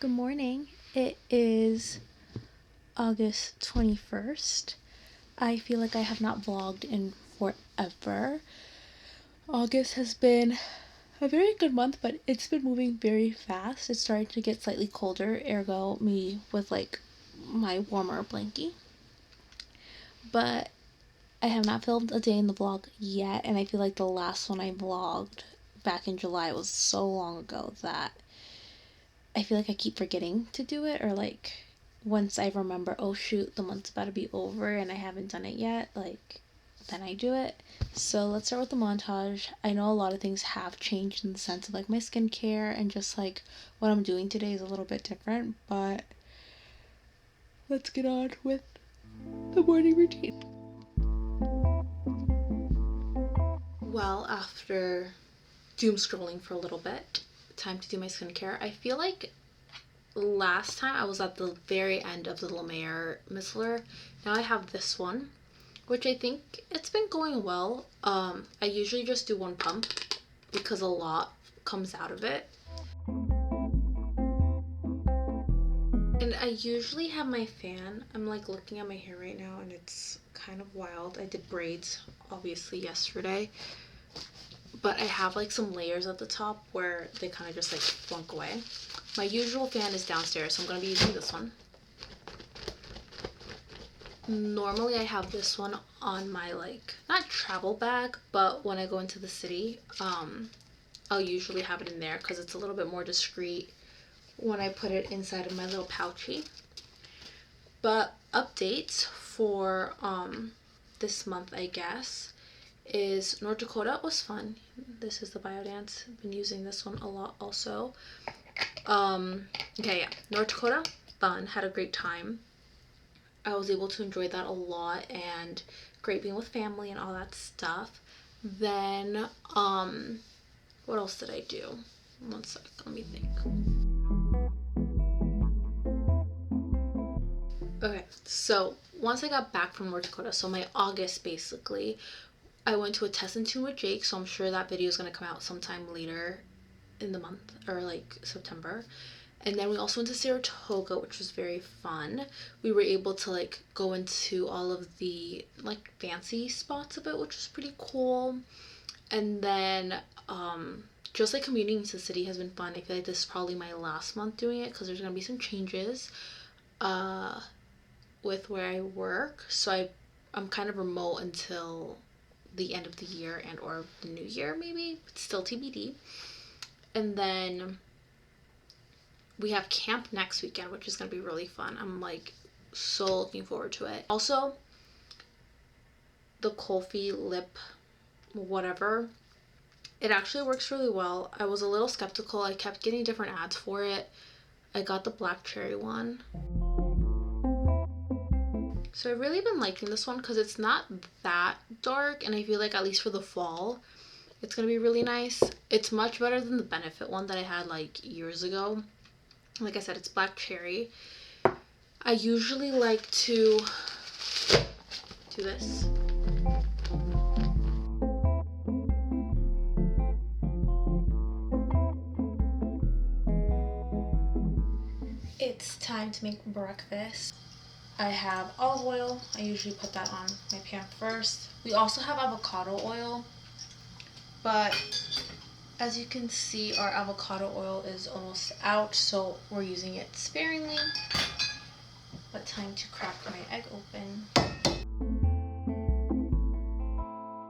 Good morning. It is August 21st. I feel like I have not vlogged in forever. August has been a very good month, but it's been moving very fast. It's starting to get slightly colder, ergo me with like my warmer blankie. But I have not filmed a day in the vlog yet, and I feel like the last one I vlogged back in July was so long ago that I feel like I keep forgetting to do it, or like once I remember, oh shoot, the month's about to be over and I haven't done it yet, like then I do it. So let's start with the montage. I know a lot of things have changed in the sense of like my skincare and just like what I'm doing today is a little bit different, but let's get on with the morning routine. Well, after doom scrolling for a little bit, time to do my skincare. I feel like last time I was at the very end of the La Mer micellar. Now I have this one, which I think it's been going well. I usually just do one pump because a lot comes out of it. And I usually have my fan. I'm like looking at my hair right now and it's kind of wild. I did braids obviously yesterday, but I have like some layers at the top where they kind of just like flunk away. My usual fan is downstairs, so I'm going to be using this one. Normally I have this one on my like, not travel bag, but when I go into the city, I'll usually have it in there because it's a little bit more discreet when I put it inside of my little pouchy. But updates for this month, I guess, is North Dakota was fun. This is the Biodance. I've been using this one a lot also. Okay, yeah, North Dakota, fun, had a great time. I was able to enjoy that a lot and great being with family and all that stuff. Then, what else did I do? One sec, let me think. Okay, so once I got back from North Dakota, so my August basically, I went to a test and tune with Jake, so I'm sure that video is going to come out sometime later in the month, or like September. And then we also went to Saratoga, which was very fun. We were able to like go into all of the like fancy spots of it, which was pretty cool. And then just like commuting into the city has been fun. I feel like this is probably my last month doing it because there's gonna be some changes with where I work. So I'm kind of remote until the end of the year and or the new year maybe. It's still TBD. And then we have camp next weekend, which is going to be really fun. I'm like so looking forward to it. Also, the Colfi lip whatever, it actually works really well. I was a little skeptical. I kept getting different ads for it. I got the black cherry one. So I've really been liking this one because it's not that dark, and I feel like at least for the fall it's gonna be really nice. It's much better than the Benefit one that I had like years ago. Like I said, it's black cherry. I usually like to do this. It's time to make breakfast. I have olive oil. I usually put that on my pan first. We also have avocado oil, but as you can see, our avocado oil is almost out, so we're using it sparingly. But time to crack my egg open.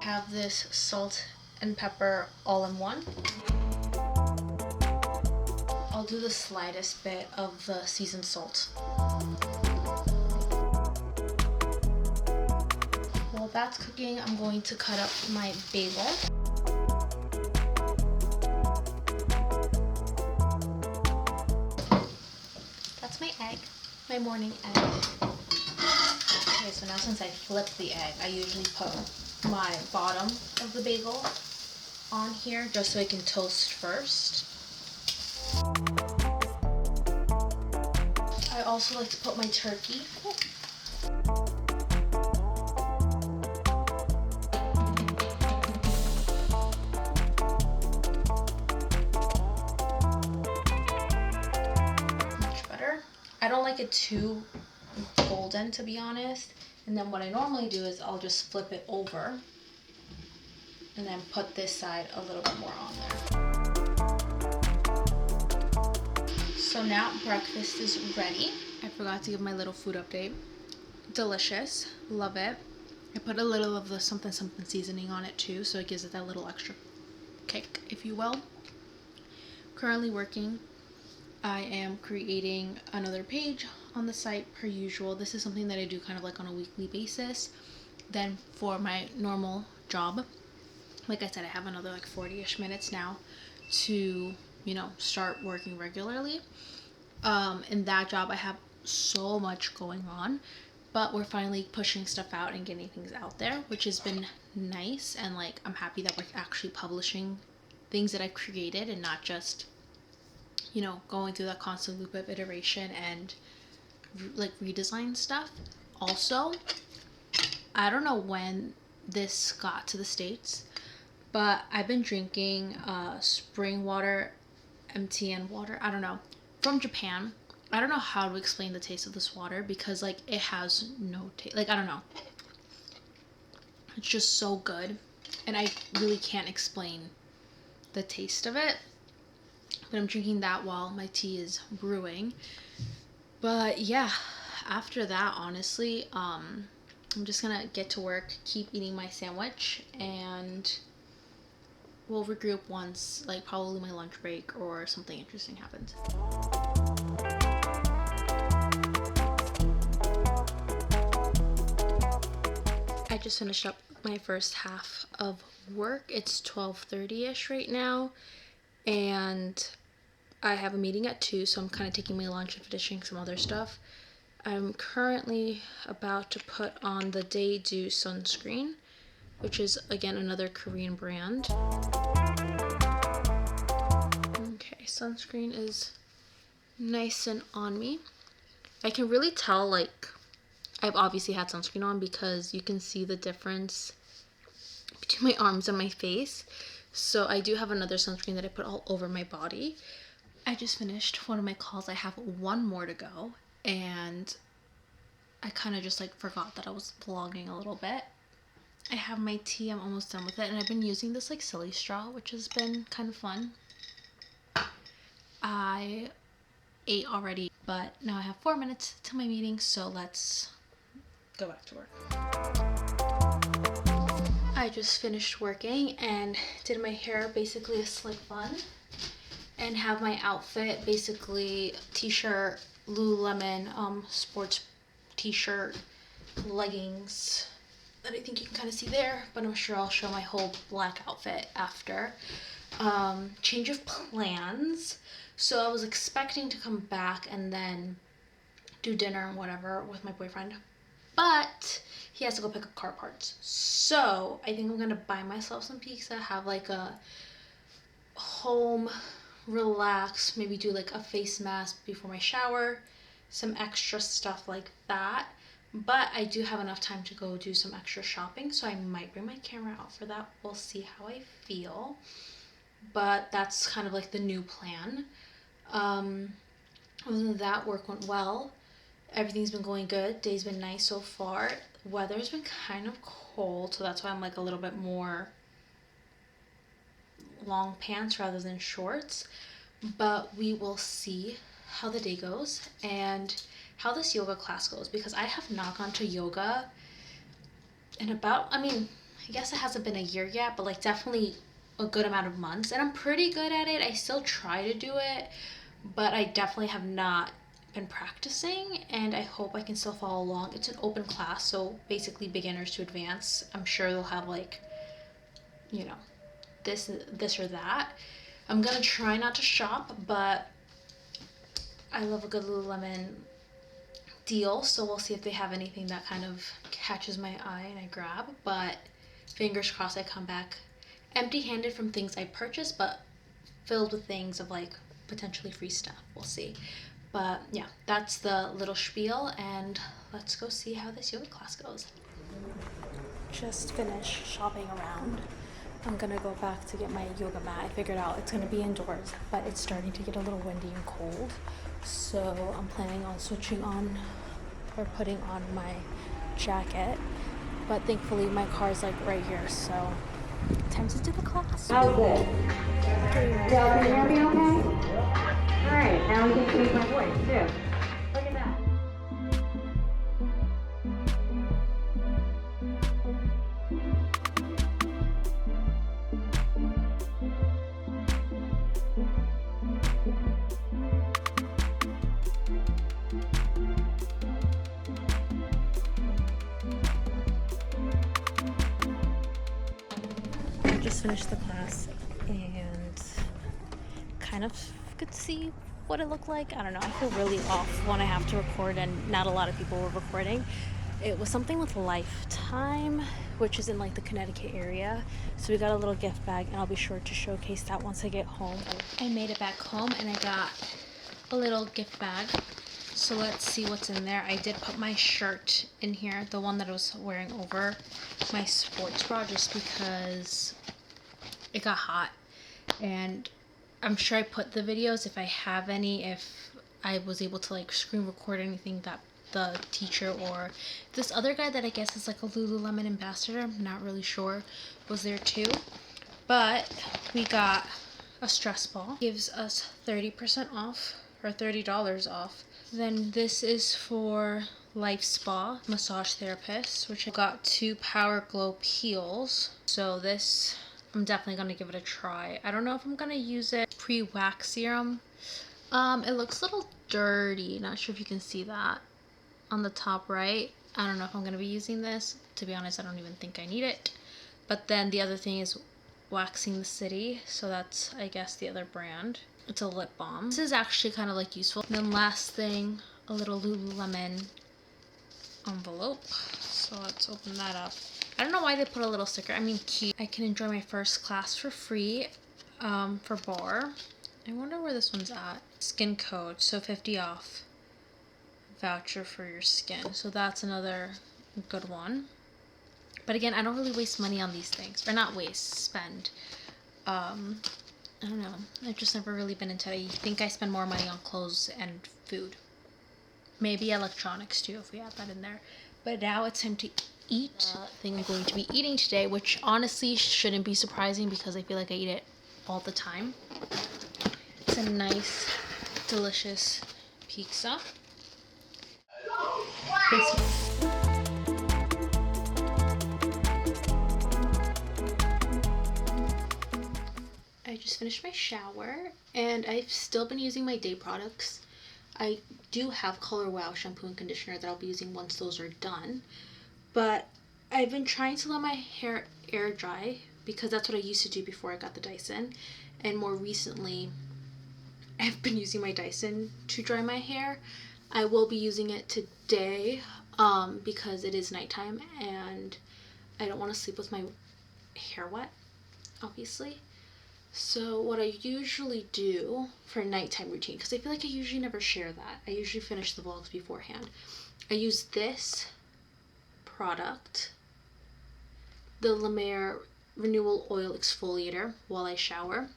I have this salt and pepper all in one. I'll do the slightest bit of the seasoned salt. While that's cooking, I'm going to cut up my bagel. That's my egg, my morning egg. Okay, so now since I flipped the egg, I usually put my bottom of the bagel on here just so I can toast first. I also like to put my turkey. like it too golden, to be honest. And then what I normally do is I'll just flip it over and then put this side a little bit more on there. So now breakfast is ready. I forgot to give my little food update. Delicious, love it. I put a little of the something something seasoning on it too, so it gives it that little extra kick, if you will. Currently working. I am creating another page on the site per usual. This is something that I do kind of like on a weekly basis. Then for my normal job, like I said, I have another like 40-ish minutes now to, you know, start working regularly. In that job, I have so much going on, but we're finally pushing stuff out and getting things out there, which has been nice. And like, I'm happy that we're actually publishing things that I've created and not just, you know, going through that constant loop of iteration and like redesign stuff. Also, I don't know when this got to the States, but I've been drinking spring water, MTN water, I don't know, from Japan. I don't know how to explain the taste of this water because like it has no taste. Like, I don't know. It's just so good. And I really can't explain the taste of it. But I'm drinking that while my tea is brewing. But yeah, after that, honestly, I'm just gonna get to work, keep eating my sandwich, and we'll regroup once, like probably my lunch break or something interesting happens. I just finished up my first half of work. It's 12:30-ish right now, and I have a meeting at 2, so I'm kind of taking my lunch and finishing some other stuff. I'm currently about to put on the Day Dew sunscreen, which is, again, another Korean brand. Okay, sunscreen is nice and on me. I can really tell, like, I've obviously had sunscreen on because you can see the difference between my arms and my face. So I do have another sunscreen that I put all over my body. I just finished one of my calls. I have one more to go, and I kind of just like forgot that I was vlogging a little bit. I have my tea. I'm almost done with it, and I've been using this like silly straw, which has been kind of fun. I ate already, but now I have 4 minutes till my meeting, so let's go back to work. I just finished working and did my hair basically a slick bun, and have my outfit basically t-shirt, Lululemon sports t-shirt, leggings that I think you can kind of see there, but I'm sure I'll show my whole black outfit after. Change of plans. So I was expecting to come back and then do dinner and whatever with my boyfriend, but he has to go pick up car parts. So I think I'm gonna buy myself some pizza, have like a home relax, maybe do like a face mask before my shower, some extra stuff like that. But I do have enough time to go do some extra shopping, so I might bring my camera out for that. We'll see how I feel, but that's kind of like the new plan. Other than that, work went well. Everything's been going good. Day's been nice so far. Weather's been kind of cold, so that's why I'm like a little bit more long pants rather than shorts. But we will see how the day goes and how this yoga class goes, because I have not gone to yoga in about, I mean, I guess it hasn't been a year yet, but like definitely a good amount of months, and I'm pretty good at it. I still try to do it, but I definitely have not been practicing, and I hope I can still follow along. It's an open class, so basically beginners to advanced. I'm sure they'll have like, you know, this or that. I'm gonna try not to shop, but I love a good Lululemon deal, so we'll see if they have anything that kind of catches my eye and I grab. But fingers crossed I come back empty-handed from things I purchased, but filled with things of like potentially free stuff. We'll see. But yeah, that's the little spiel, and let's go see how this yoga class goes. Just finished shopping around. I'm gonna go back to get my yoga mat. I figured out it's gonna be indoors, but it's starting to get a little windy and cold. So I'm planning on switching on or putting on my jacket. But thankfully my car's like right here, so time to do the class. How's it? Yeah, can you hear me okay? Alright, now we can change my voice too. Look at that. I just finished the class and kind of could see what it looked like. I don't know. I feel really off when I have to record and not a lot of people were recording. It was something with Lifetime, which is in like the Connecticut area. So we got a little gift bag and I'll be sure to showcase that once I get home. I made it back home and I got a little gift bag. So let's see what's in there. I did put my shirt in here, the one that I was wearing over my sports bra, just because it got hot. And I'm sure I put the videos, if I have any, if I was able to like screen record anything that the teacher or this other guy that I guess is like a Lululemon ambassador, I'm not really sure, was there too. But we got a stress ball. Gives us 30% off or $30 off. Then this is for Life Spa massage therapist, which I got 2 Power Glow peels. So this, I'm definitely gonna give it a try. I don't know if I'm gonna use it pre-wax serum. It looks a little dirty. Not sure if you can see that on the top right. I don't know if I'm gonna be using this. To be honest, I don't even think I need it. But then the other thing is Waxing the City. So that's, I guess, the other brand. It's a lip balm. This is actually kind of like useful. And then last thing, a little Lululemon envelope. So let's open that up. I don't know why they put a little sticker. I mean, cute. I can enjoy my first class for free for bar. I wonder where this one's at. Skin code, so 50 off. Voucher for your skin. So that's another good one. But again, I don't really waste money on these things. Or not waste, spend. I don't know. I've just never really been into it. I think I spend more money on clothes and food. Maybe electronics too, if we add that in there. But now it's time to eat. Thing I'm going to be eating today, which honestly shouldn't be surprising because I feel like I eat it all the time. It's a nice, delicious pizza. I just finished my shower and I've still been using my day products. I do have Color Wow shampoo and conditioner that I'll be using once those are done. But I've been trying to let my hair air dry because that's what I used to do before I got the Dyson. And more recently, I've been using my Dyson to dry my hair. I will be using it today because it is nighttime and I don't want to sleep with my hair wet, obviously. So what I usually do for a nighttime routine, because I feel like I usually never share that. I usually finish the vlogs beforehand. I use this product, the La Mer Renewal Oil Exfoliator, while I shower.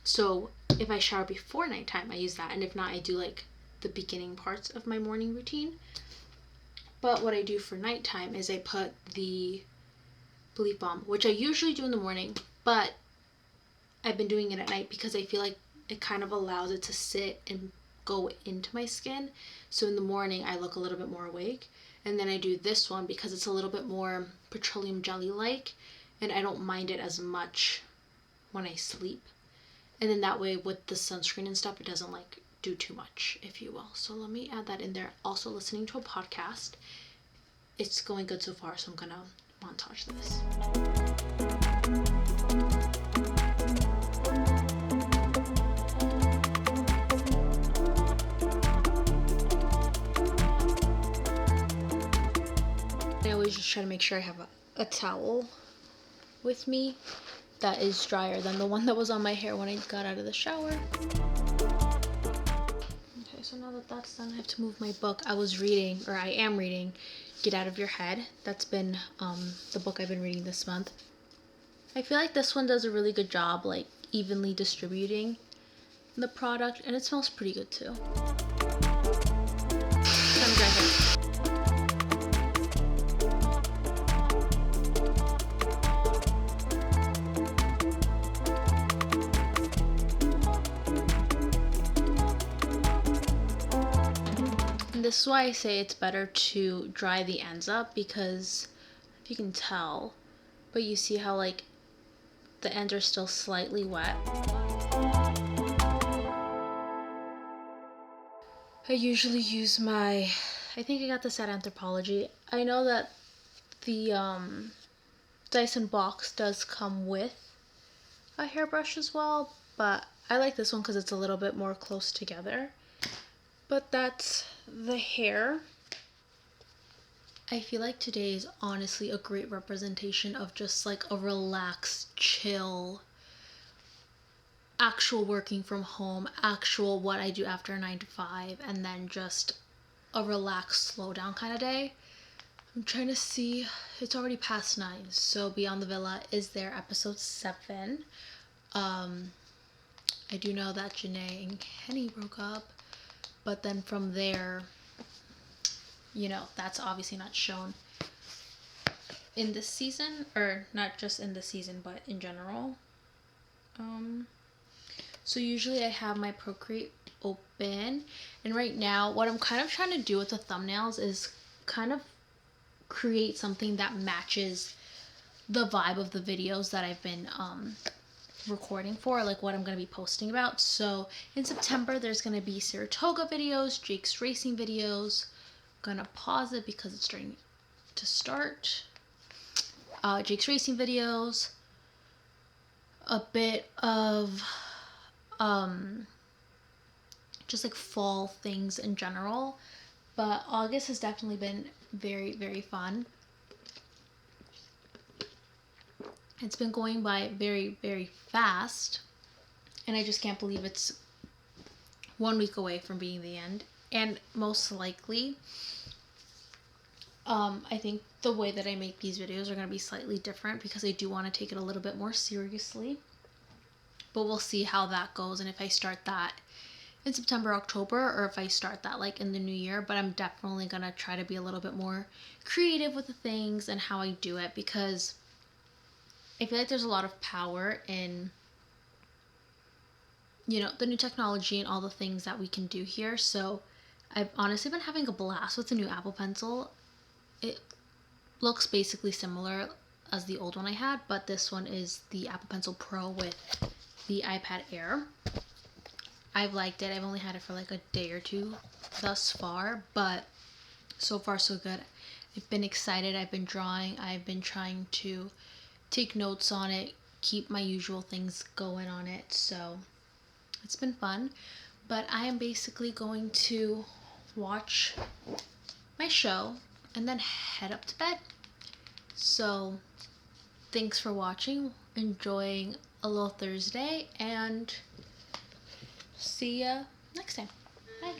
So if I shower before nighttime, I use that. And if not, I do like the beginning parts of my morning routine. But what I do for nighttime is I put the Bleach Balm, which I usually do in the morning, but I've been doing it at night because I feel like it kind of allows it to sit and go into my skin. So in the morning, I look a little bit more awake. And then I do this one because it's a little bit more petroleum jelly-like, and I don't mind it as much when I sleep. And then that way with the sunscreen and stuff, it doesn't like do too much, if you will. So let me add that in there. Also listening to a podcast. It's going good so far, so I'm gonna montage this. I always just try to make sure I have a towel with me that is drier than the one that was on my hair when I got out of the shower. Okay, so now that that's done, I have to move my book. I am reading Get Out of Your Head. That's been the book I've been reading this month. I feel like this one does a really good job like evenly distributing the product, and it smells pretty good too. And this is why I say it's better to dry the ends up, because if you can tell, but you see how like the ends are still slightly wet. I usually use I think I got this at Anthropologie. I know that the Dyson box does come with a hairbrush as well, but I like this one because it's a little bit more close together. But that's the hair. I feel like today is honestly a great representation of just like a relaxed, chill, actual working from home, actual what I do after a 9 to 5, and then just a relaxed, slow down kind of day. I'm trying to see, it's already past 9, so Beyond the Villa is their episode 7. I do know that Janae and Kenny broke up, but then from there, you know, that's obviously not shown in this season, or not just in this season, but in general. So usually I have my Procreate open, and right now what I'm kind of trying to do with the thumbnails is kind of create something that matches the vibe of the videos that I've been recording for, like what I'm going to be posting about. So in September there's going to be Saratoga videos, Jake's racing videos. I'm gonna pause it because it's starting to start. Jake's racing videos, a bit of just like fall things in general, but August has definitely been very, very fun. It's been going by very, very fast, and I just can't believe it's 1 week away from being the end. And most likely, I think the way that I make these videos are going to be slightly different, because I do want to take it a little bit more seriously. But we'll see how that goes, and if I start that in September, October, or if I start that like in the new year. But I'm definitely going to try to be a little bit more creative with the things and how I do it, because I feel like there's a lot of power in, you know, the new technology and all the things that we can do here. So I've honestly been having a blast with the new Apple Pencil. It looks basically similar as the old one I had, but this one is the Apple Pencil Pro with the iPad Air. I've liked it. I've only had it for like a day or two thus far, but so far so good. I've been excited. I've been drawing. I've been trying to take notes on it, keep my usual things going on it. So it's been fun. But I am basically going to watch my show and then head up to bed. So thanks for watching, enjoying a little Thursday, and see ya next time. Bye.